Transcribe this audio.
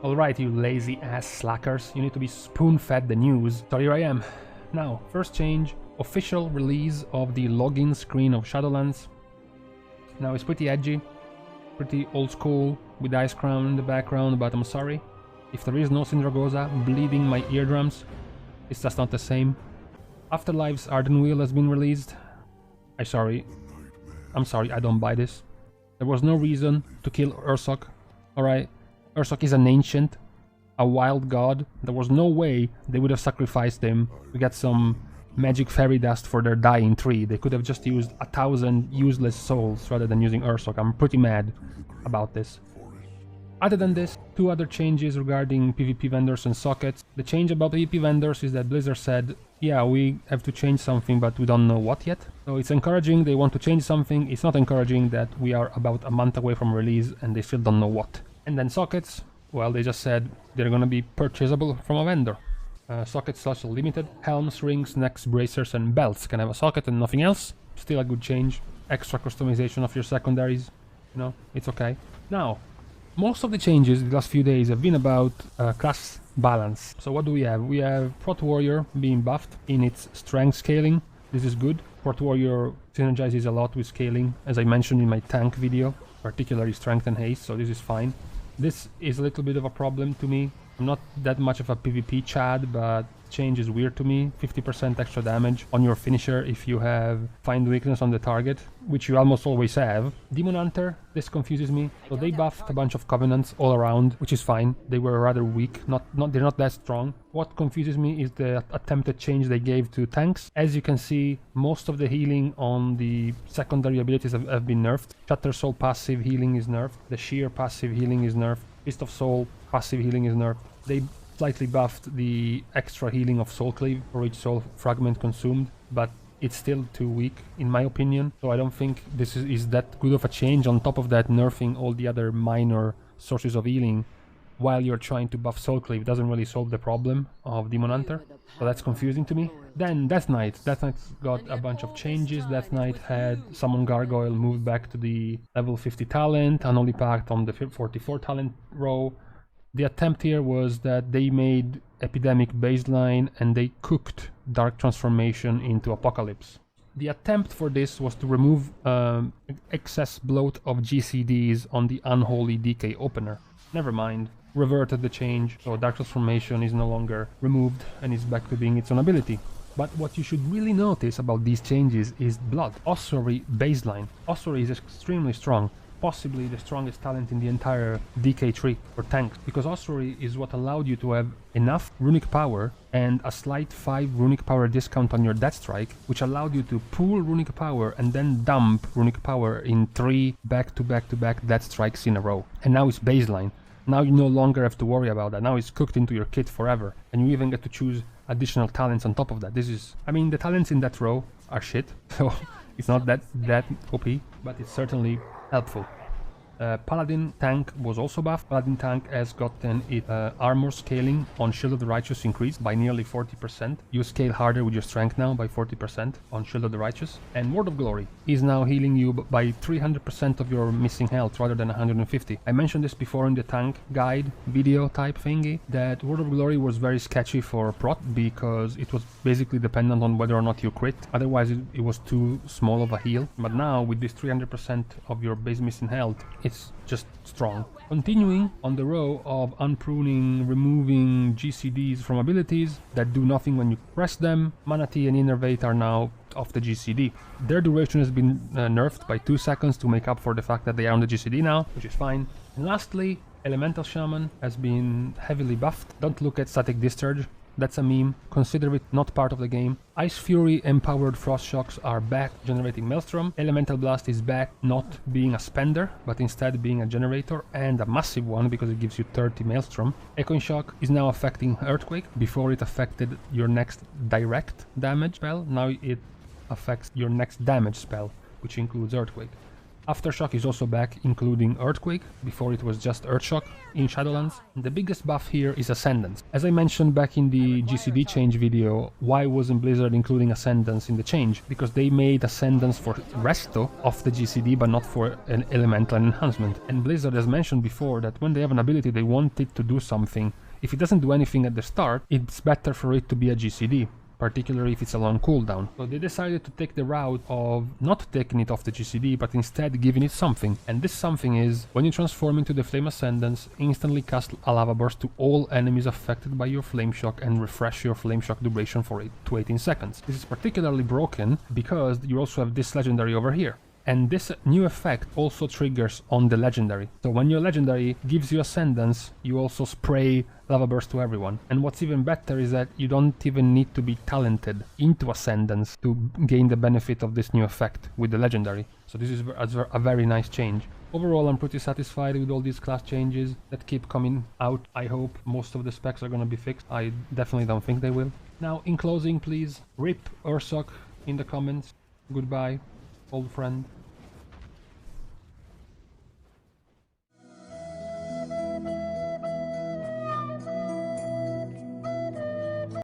Alright, you lazy ass slackers, you need to be spoon-fed the news. So here I am. Now, first change, official release of the login screen of Shadowlands. Now it's pretty edgy, pretty old school, with Ice Crown in the background, but I'm sorry. If there is no Sindragosa bleeding my eardrums, it's just not the same. Afterlife's Arden Wheel has been released. I'm sorry, I don't buy this. There was no reason to kill Ursoc, alright? Ursoc is an ancient, a wild god. There was no way they would have sacrificed him to get some magic fairy dust for their dying tree. They could have just used 1,000 useless souls rather than using Ursoc. I'm pretty mad about this. Other than this, two other changes regarding PvP vendors and sockets. The change about PvP vendors is that Blizzard said, yeah, we have to change something, but we don't know what yet. So it's encouraging they want to change something. It's not encouraging that we are about a month away from release and they still don't know what. And then sockets, well, they just said they're gonna be purchasable from a vendor. Sockets slash limited. Helms, rings, necks, bracers, and belts can have a socket and nothing else. Still a good change. Extra customization of your secondaries. You know, it's okay. Now, most of the changes the last few days have been about class balance. So what do we have? We have Prot Warrior being buffed in its strength scaling. This is good. Prot Warrior synergizes a lot with scaling, as I mentioned in my tank video, particularly strength and haste, so this is fine. This is a little bit of a problem to me. I'm not that much of a PvP chad, but change is weird to me. 50% extra damage on your finisher if you have find weakness on the target, which you almost always have. Demon Hunter, this confuses me. So they buffed a bunch of covenants all around, which is fine. They were rather weak, they're not that strong. What confuses me is the attempted change they gave to tanks. As you can see, most of the healing on the secondary abilities have been nerfed. Shatter Soul passive healing is nerfed. The Sheer passive healing is nerfed. Fist of Soul passive healing is nerfed. They slightly buffed the extra healing of Soul Cleave for each soul fragment consumed, but it's still too weak in my opinion, so I don't think this is that good of a change. On top of that, nerfing all the other minor sources of healing while you're trying to buff Soul Cleave doesn't really solve the problem of Demon Hunter, so that's confusing to me. Then Death Knight's got a bunch of changes. Death Knight had Summon Gargoyle moved back to the level 50 talent, Unholy Pact on the 44 talent row. The attempt here was that they made Epidemic baseline and they cooked Dark Transformation into Apocalypse. The attempt for this was to remove excess bloat of GCDs on the Unholy DK opener. Never mind, reverted the change, so Dark Transformation is no longer removed and is back to being its own ability. But what you should really notice about these changes is Blood. Ossuary baseline. Ossuary is extremely strong. Possibly the strongest talent in the entire DK tree for tanks, because Ossuary is what allowed you to have enough runic power and a slight 5 runic power discount on your death strike, which allowed you to pool runic power and then dump runic power in 3 back-to-back-to-back death strikes in a row. And now it's baseline. Now you no longer have to worry about that. Now it's cooked into your kit forever, and you even get to choose additional talents on top of that. This is, I mean, the talents in that row are shit, so it's not that OP, but it's certainly helpful. Paladin Tank was also buffed. Paladin Tank has gotten its armor scaling on Shield of the Righteous increased by nearly 40%. You scale harder with your strength now by 40% on Shield of the Righteous. And Word of Glory is now healing you by 300% of your missing health rather than 150. I mentioned this before in the tank guide video type thingy, that Word of Glory was very sketchy for prot because it was basically dependent on whether or not you crit. Otherwise it was too small of a heal. But now with this 300% of your base missing health, it's just strong. Continuing on the row of unpruning, removing GCDs from abilities that do nothing when you press them, Manatee and Innervate are now off the GCD. Their duration has been nerfed by 2 seconds to make up for the fact that they are on the GCD now, which is fine. And lastly, Elemental Shaman has been heavily buffed. Don't look at Static Discharge. That's a meme. Consider it not part of the game. Ice Fury empowered Frost Shocks are back generating Maelstrom. Elemental Blast is back not being a spender, but instead being a generator, and a massive one because it gives you 30 Maelstrom. Echoing Shock is now affecting Earthquake. Before it affected your next direct damage spell, now it affects your next damage spell, which includes Earthquake. Aftershock is also back, including Earthquake. Before it was just Ursoc in Shadowlands. And the biggest buff here is Ascendance. As I mentioned back in the GCD change video, why wasn't Blizzard including Ascendance in the change? Because they made Ascendance for resto of the GCD, but not for an elemental enhancement. And Blizzard has mentioned before that when they have an ability, they want it to do something. If it doesn't do anything at the start, it's better for it to be a GCD. Particularly if it's a long cooldown. So they decided to take the route of not taking it off the GCD, but instead giving it something. And this something is, when you transform into the Flame Ascendance, instantly cast a Lava Burst to all enemies affected by your Flame Shock and refresh your Flame Shock duration for 8 to 18 seconds. This is particularly broken because you also have this legendary over here. And this new effect also triggers on the legendary. So when your legendary gives you Ascendance, you also spray Lava Burst to everyone. And what's even better is that you don't even need to be talented into Ascendance to gain the benefit of this new effect with the legendary. So this is a very nice change. Overall, I'm pretty satisfied with all these class changes that keep coming out. I hope most of the specs are gonna be fixed. I definitely don't think they will. Now, in closing, please rip Ursoc in the comments. Goodbye, old friend.